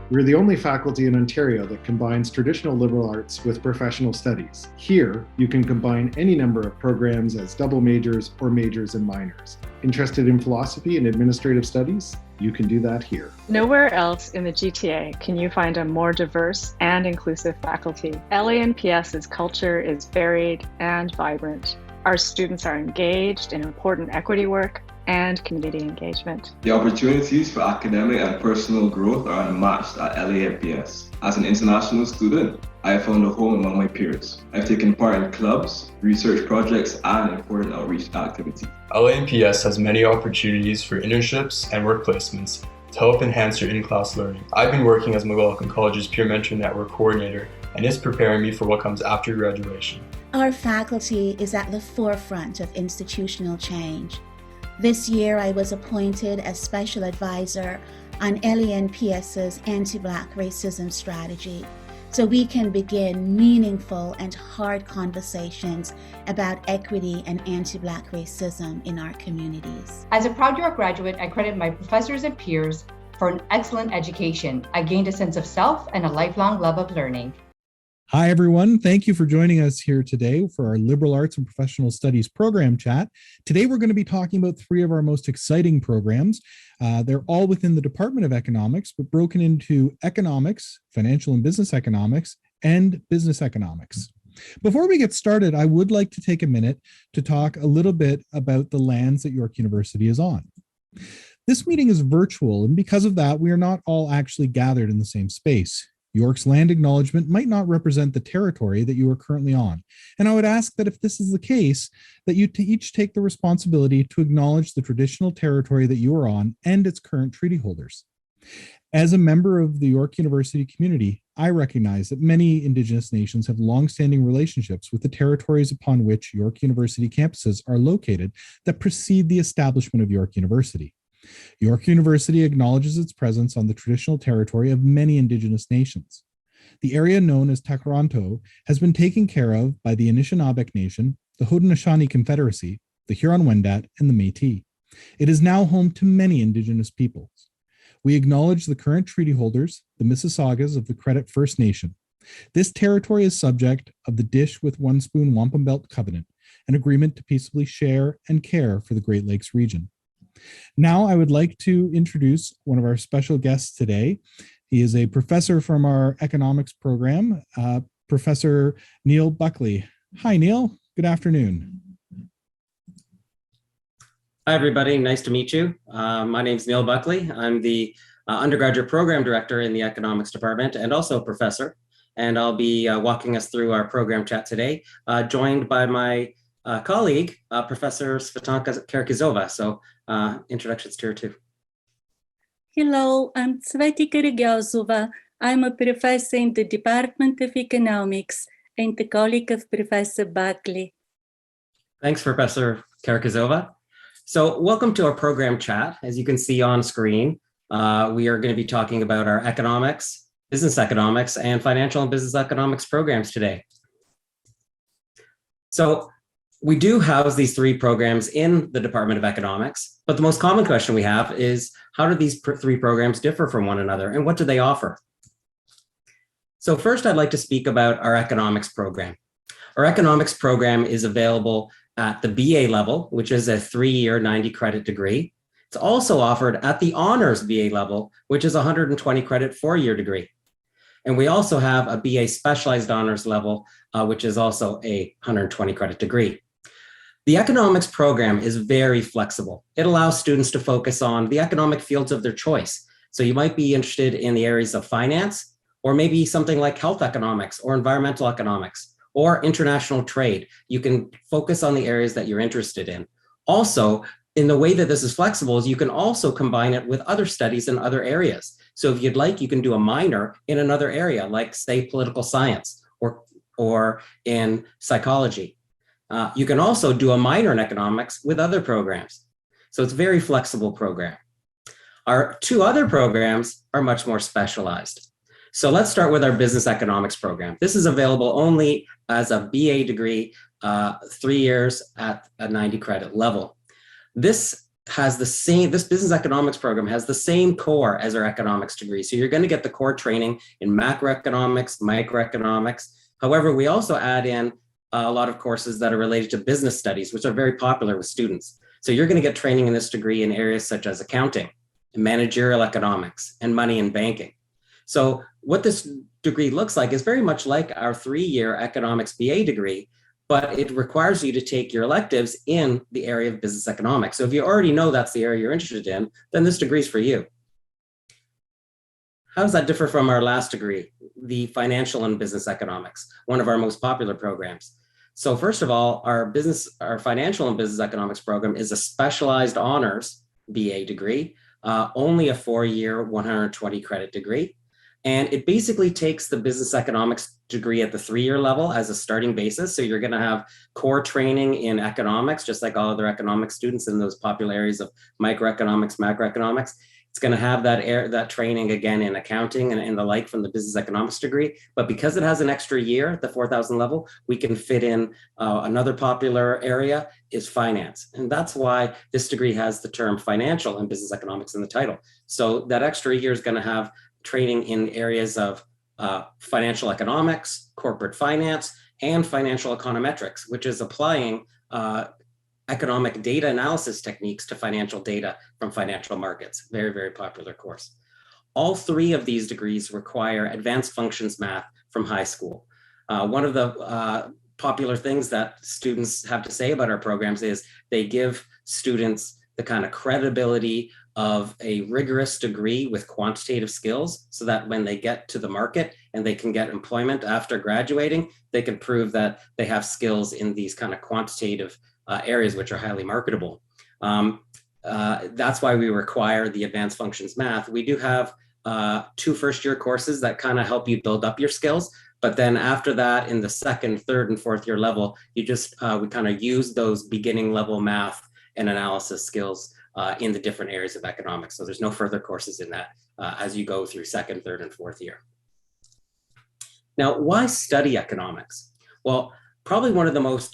We're the only faculty in Ontario that combines traditional liberal arts with professional studies. Here, you can combine any number of programs as double majors or majors and minors. Interested in philosophy and administrative studies? You can do that here. Nowhere else in the GTA can you find a more diverse and inclusive faculty. LANPS's culture is varied and vibrant. Our students are engaged in important equity work and community engagement. The opportunities for academic and personal growth are unmatched at LANPS. As an international student, I have found a home among my peers. I've taken part in clubs, research projects, and important outreach activities. LANPS has many opportunities for internships and work placements to help enhance your in-class learning. I've been working as McLaughlin College's Peer Mentor Network Coordinator, and it's preparing me for what comes after graduation. Our faculty is at the forefront of institutional change. This year, I was appointed as Special Advisor on LANPS's anti-Black racism strategy, so we can begin meaningful and hard conversations about equity and anti-Black racism in our communities. As a proud York graduate, I credit my professors and peers for an excellent education. I gained a sense of self and a lifelong love of learning. Hi, everyone. Thank you for joining us here today for our Liberal Arts and Professional Studies program chat. Today, we're going to be talking about three of our most exciting programs. They're all within the Department of Economics, but broken into economics, financial and business economics, and business economics. Before we get started, I would like to take a minute to talk a little bit about the lands that York University is on. This meeting is virtual, and because of that, we are not all actually gathered in the same space. York's land acknowledgement might not represent the territory that you are currently on. And I would ask that if this is the case, that you each take the responsibility to acknowledge the traditional territory that you are on and its current treaty holders. As a member of the York University community, I recognize that many Indigenous nations have longstanding relationships with the territories upon which York University campuses are located that precede the establishment of York University. York University acknowledges its presence on the traditional territory of many Indigenous nations. The area known as Takaranto has been taken care of by the Anishinaabe Nation, the Haudenosaunee Confederacy, the Huron-Wendat, and the Métis. It is now home to many Indigenous peoples. We acknowledge the current treaty holders, the Mississaugas of the Credit First Nation. This territory is subject of the Dish with One Spoon Wampum Belt Covenant, an agreement to peaceably share and care for the Great Lakes region. Now, I would like to introduce one of our special guests today. He is a professor from our economics program, Professor Neil Buckley. Hi, Neil. Good afternoon. Hi, everybody. Nice to meet you. My name is Neil Buckley. I'm the undergraduate program director in the economics department and also a professor. And I'll be walking us through our program chat today, joined by my colleague, Professor Svetanka Karakizova. So introductions to her too. Hello, I'm Svetika Karakizova. I'm a professor in the Department of Economics and the colleague of Professor Buckley. Thanks, Professor Karakizova. So welcome to our program chat. As you can see on screen, we are going to be talking about our economics, business economics, and financial and business economics programs today. So we do house these three programs in the Department of Economics, but the most common question we have is, how do these three programs differ from one another, and what do they offer? So first, I'd like to speak about our economics program. Our economics program is available at the BA level, which is a 3-year 90-credit degree. It's also offered at the honors BA level, which is a 120-credit 4-year degree. And we also have a BA specialized honors level, which is also a 120-credit degree. The economics program is very flexible. It allows students to focus on the economic fields of their choice. So you might be interested in the areas of finance, or maybe something like health economics or environmental economics or international trade. You can focus on the areas that you're interested in. Also, in the way that this is flexible is you can also combine it with other studies in other areas. So if you'd like, you can do a minor in another area, like say political science or in psychology. You can also do a minor in economics with other programs. So it's a very flexible program. Our two other programs are much more specialized. So let's start with our business economics program. This is available only as a BA degree, 3 years at a 90 credit level. This has the same, this business economics program has the same core as our economics degree. So you're going to get the core training in macroeconomics, microeconomics. However, we also add in a lot of courses that are related to business studies, which are very popular with students. So you're going to get training in this degree in areas such as accounting, managerial economics, and money and banking. So what this degree looks like is very much like our 3-year economics BA degree, but it requires you to take your electives in the area of business economics. So if you already know that's the area you're interested in, then this degree is for you. How does that differ from our last degree, the financial and business economics, one of our most popular programs? So first of all, our financial and business economics program is a specialized honors BA degree, only a 4-year, 120 credit degree. And it basically takes the business economics degree at the 3-year level as a starting basis. So you're going to have core training in economics, just like all other economics students in those popular areas of microeconomics, macroeconomics. It's going to have that training again in accounting and the like from the business economics degree. But because it has an extra year at the 4,000 level, we can fit in another popular area is finance. And that's why this degree has the term financial and business economics in the title. So that extra year is going to have training in areas of financial economics, corporate finance, and financial econometrics, which is applying economic data analysis techniques to financial data from financial markets. Very, very popular course. All 3 of these degrees require advanced functions math from high school. One of the popular things that students have to say about our programs is they give students the kind of credibility of a rigorous degree with quantitative skills, so that when they get to the market and they can get employment after graduating, they can prove that they have skills in these kind of quantitative areas which are highly marketable. That's why we require the advanced functions math. We do have 2 first-year courses that kind of help you build up your skills, but then after that, in the 2nd, 3rd, and 4th year level, you just we kind of use those beginning level math and analysis skills in the different areas of economics. So there's no further courses in that as you go through 2nd, 3rd, and 4th year. Now, why study economics? Well, probably one of the most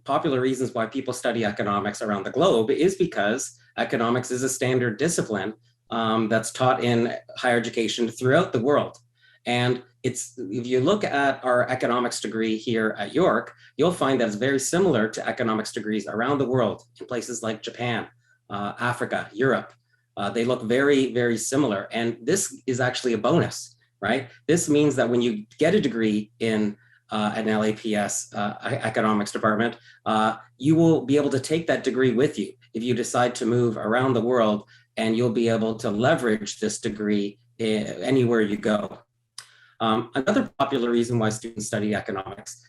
popular reasons why people study economics around the globe is because economics is a standard discipline that's taught in higher education throughout the world. And if you look at our economics degree here at York, you'll find that it's very similar to economics degrees around the world in places like Japan, Africa, Europe. They look very, very similar. And this is actually a bonus, right? This means that when you get a degree in an LAPS economics department, you will be able to take that degree with you if you decide to move around the world, and you'll be able to leverage this degree anywhere you go. Another popular reason why students study economics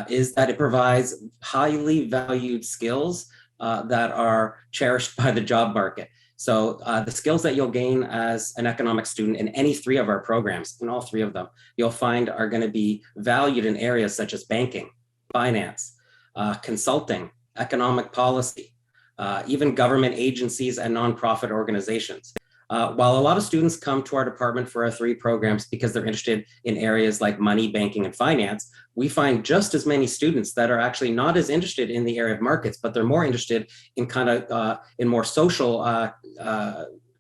is that it provides highly valued skills that are cherished by the job market. So the skills that you'll gain as an economics student in any 3 of our programs, in all 3 of them, you'll find are going to be valued in areas such as banking, finance, consulting, economic policy, even government agencies and nonprofit organizations. While a lot of students come to our department for our 3 programs because they're interested in areas like money, banking, and finance, we find just as many students that are actually not as interested in the area of markets, but they're more interested in kind of in more social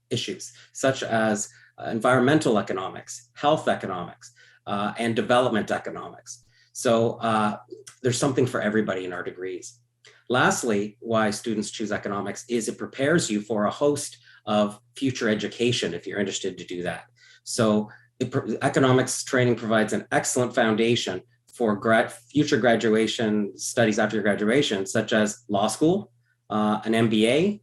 issues, such as environmental economics, health economics, and development economics. So there's something for everybody in our degrees. Lastly, why students choose economics is it prepares you for a host of future education if you're interested to do that. So economics training provides an excellent foundation for future graduation studies after your graduation, such as law school, an MBA,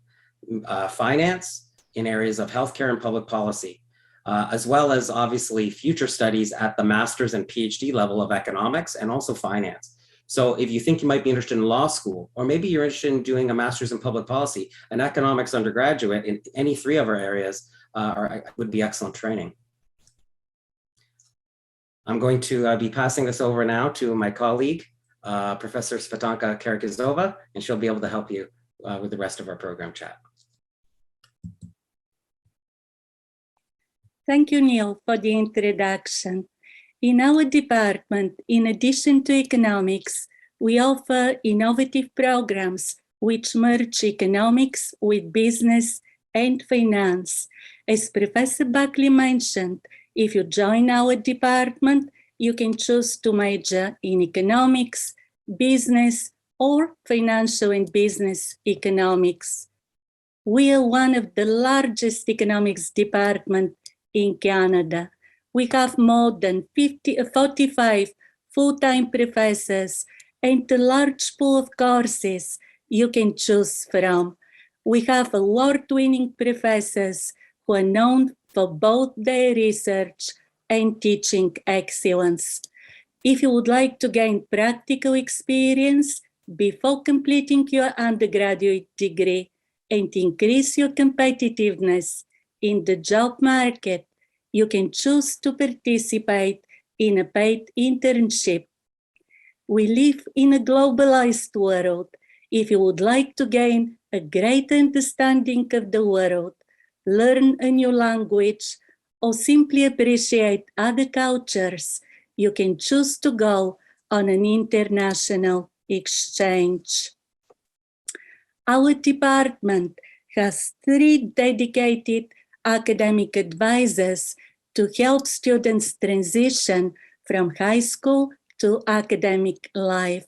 finance in areas of healthcare and public policy, as well as obviously future studies at the master's and PhD level of economics and also finance. So if you think you might be interested in law school, or maybe you're interested in doing a master's in public policy, an economics undergraduate in any 3 of our areas would be excellent training. I'm going to be passing this over now to my colleague, Professor Svetanka Karakizova, and she'll be able to help you with the rest of our program chat. Thank you, Neil, for the introduction. In our department, in addition to economics, we offer innovative programs which merge economics with business and finance. As Professor Buckley mentioned, if you join our department, you can choose to major in economics, business, or financial and business economics. We are one of the largest economics departments in Canada. We have more than 45 full-time professors and a large pool of courses you can choose from. We have award-winning professors who are known for both their research and teaching excellence. If you would like to gain practical experience before completing your undergraduate degree and increase your competitiveness in the job market, you can choose to participate in a paid internship. We live in a globalized world. If you would like to gain a great understanding of the world, learn a new language, or simply appreciate other cultures, you can choose to go on an international exchange. Our department has 3 dedicated academic advisors to help students transition from high school to academic life.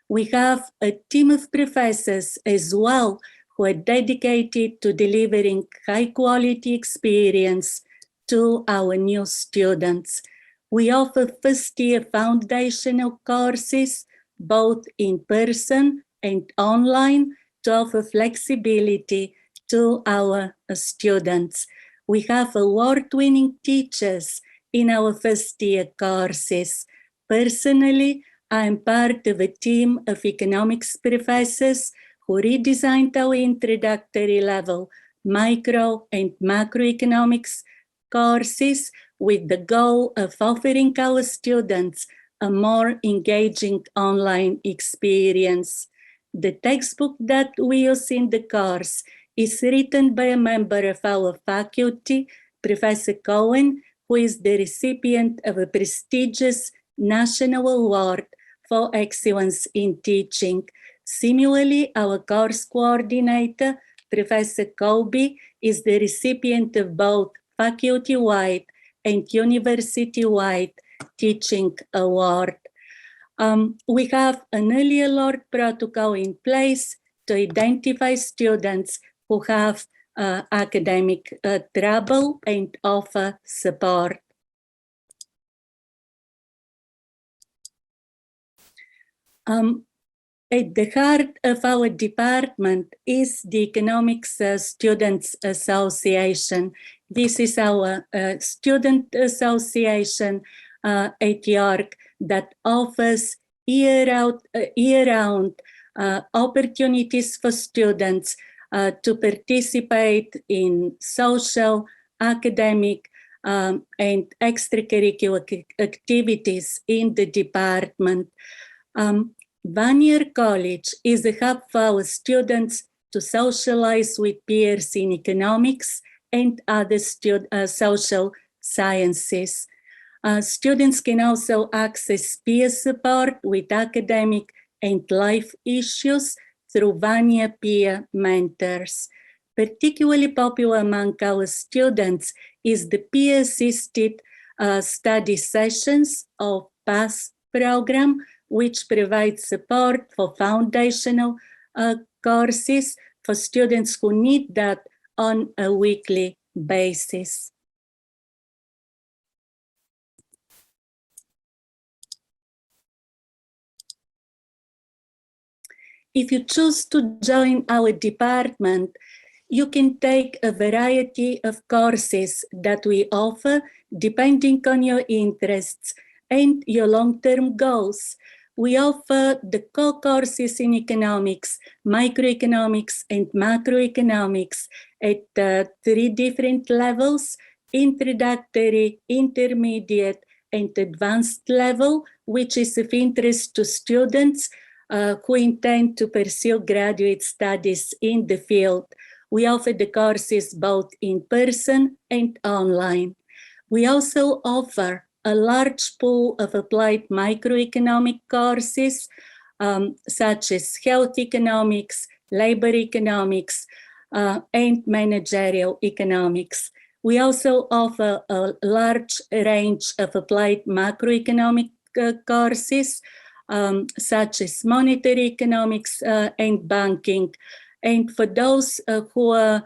We have a team of professors as well who are dedicated to delivering high-quality experience to our new students. We offer first-year foundational courses, both in person and online, to offer flexibility to our students. We have award-winning teachers in our first-year courses. Personally, I am part of a team of economics professors who redesigned our introductory level micro and macroeconomics courses with the goal of offering our students a more engaging online experience. The textbook that we use in the course is written by a member of our faculty, Professor Cohen, who is the recipient of a prestigious national award for excellence in teaching. Similarly, our course coordinator, Professor Colby, is the recipient of both faculty-wide and university-wide teaching award. We have an early alert protocol in place to identify students who have academic trouble and offer support. At the heart of our department is the Economics Students Association. This is our student association at York that offers year-round opportunities for students to participate in social, academic, and extracurricular activities in the department. Vanier College is a hub for our students to socialize with peers in economics and other social sciences. Students can also access peer support with academic and life issues through Vanier Peer Mentors. Particularly popular among our students is the peer-assisted study sessions of PASS program, which provides support for foundational courses for students who need that on a weekly basis. If you choose to join our department, you can take a variety of courses that we offer depending on your interests and your long-term goals. We offer the core courses in economics, microeconomics, and macroeconomics at 3 different levels: introductory, intermediate, and advanced level, which is of interest to students who intend to pursue graduate studies in the field. We offer the courses both in person and online. We also offer a large pool of applied microeconomic courses, such as health economics, labor economics, and managerial economics. We also offer a large range of applied macroeconomic courses, such as monetary economics and banking. And for those who are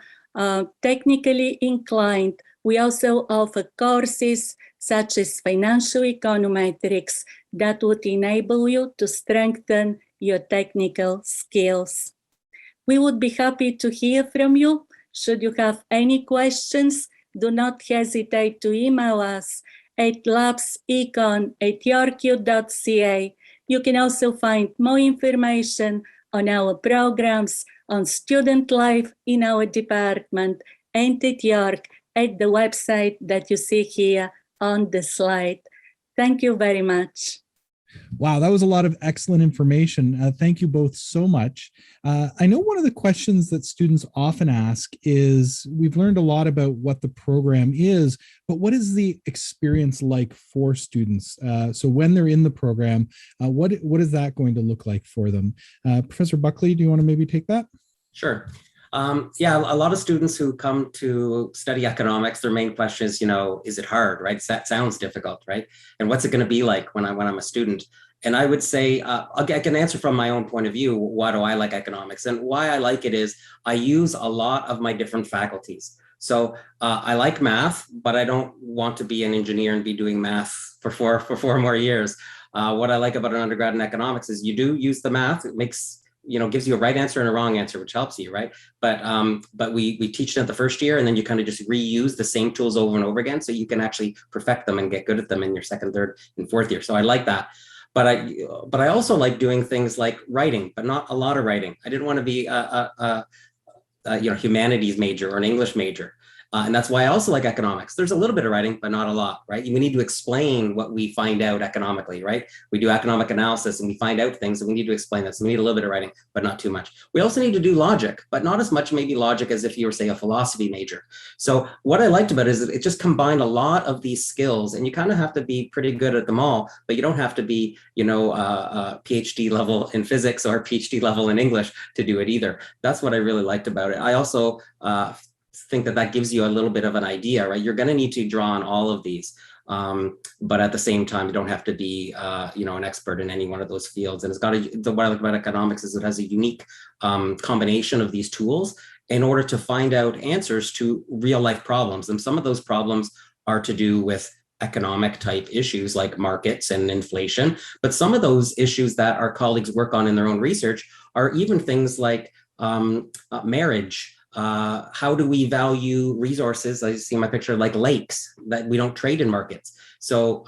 technically inclined, we also offer courses such as financial econometrics that would enable you to strengthen your technical skills. We would be happy to hear from you. Should you have any questions, do not hesitate to email us at labsecon@yorku.ca. You can also find more information on our programs, on student life in our department and at York at the website that you see here on the slide. Thank you very much. Wow, that was a lot of excellent information. Thank you both so much. I know one of the questions that students often ask is, we've learned a lot about what the program is, but what is the experience like for students? So when they're in the program, what is that going to look like for them? Professor Buckley, do you want to maybe take that? Sure. Yeah, a lot of students who come to study economics, their main question is, is it hard, right? That sounds difficult, right? And what's it going to be like when I'm a student? And I would say, I can answer from my own point of view, why do I like economics? And why I like it is I use a lot of my different faculties. So I like math, but I don't want to be an engineer and be doing math for four more years. What I like about an undergrad in economics is you do use the math. It makes gives you a right answer and a wrong answer, which helps you, right? But we teach it the first year, and then you kind of just reuse the same tools over and over again, so you can actually perfect them and get good at them in your second, third, and fourth year. So I like that. But I also like doing things like writing, but not a lot of writing. I didn't want to be a humanities major or an English major. And that's why I also like economics. There's a little bit of writing, but not a lot, right? We need to explain what we find out economically, right? We do economic analysis and we find out things, and we need to explain that. So we need a little bit of writing, but not too much. We also need to do logic, but not as much maybe logic as if you were, say, a philosophy major. So what I liked about it is that it just combined a lot of these skills, and you kind of have to be pretty good at them all, but you don't have to be, a PhD level in physics or a PhD level in English to do it either. That's what I really liked about it. I also, think that gives you a little bit of an idea, right? You're going to need to draw on all of these, but at the same time, you don't have to be, an expert in any one of those fields. And what I like about economics is it has a unique combination of these tools in order to find out answers to real life problems. And some of those problems are to do with economic type issues like markets and inflation, but some of those issues that our colleagues work on in their own research are even things like marriage. How do we value resources? I see in my picture like lakes that we don't trade in markets. So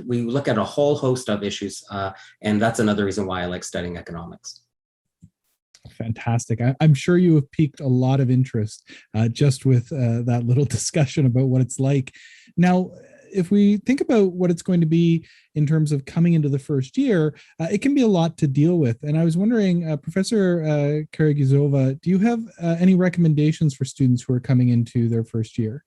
we look at a whole host of issues, and that's another reason why I like studying economics. Fantastic. I'm sure you have piqued a lot of interest just with that little discussion about what it's like. Now, if we think about what it's going to be in terms of coming into the first year, it can be a lot to deal with. And I was wondering, Professor Karagizova, do you have any recommendations for students who are coming into their first year?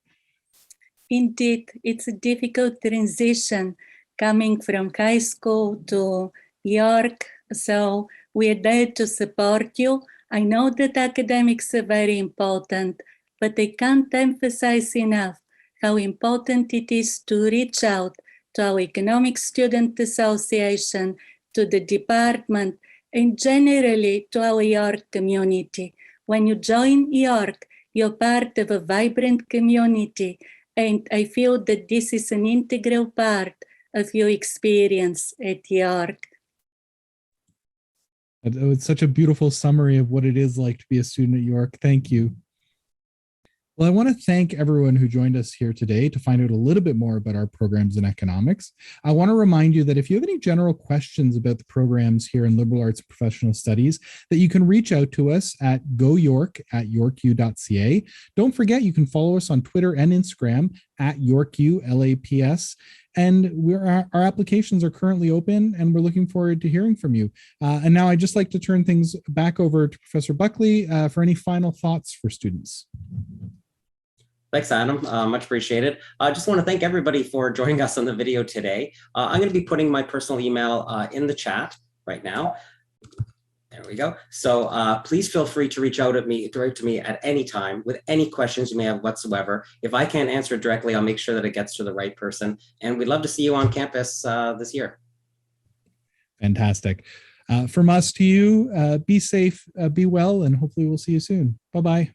Indeed, it's a difficult transition coming from high school to York. So we're there to support you. I know that academics are very important, but I can't emphasize enough how important it is to reach out to our Economic Student Association, to the department, and generally to our York community. When you join York, you're part of a vibrant community, and I feel that this is an integral part of your experience at York. It's such a beautiful summary of what it is like to be a student at York. Thank you. Well, I want to thank everyone who joined us here today to find out a little bit more about our programs in economics. I want to remind you that if you have any general questions about the programs here in Liberal Arts and Professional Studies, that you can reach out to us at goyork@yorku.ca. Don't forget, you can follow us on Twitter and Instagram at YorkuLAPS. And our applications are currently open, and we're looking forward to hearing from you. And now I'd just like to turn things back over to Professor Buckley for any final thoughts for students. Thanks, Adam. Much appreciated. I just want to thank everybody for joining us on the video today. I'm going to be putting my personal email in the chat right now. There we go. So please feel free to reach out to me at any time with any questions you may have whatsoever. If I can't answer it directly, I'll make sure that it gets to the right person. And we'd love to see you on campus this year. Fantastic. From us to you, be safe, be well, and hopefully we'll see you soon. Bye-bye.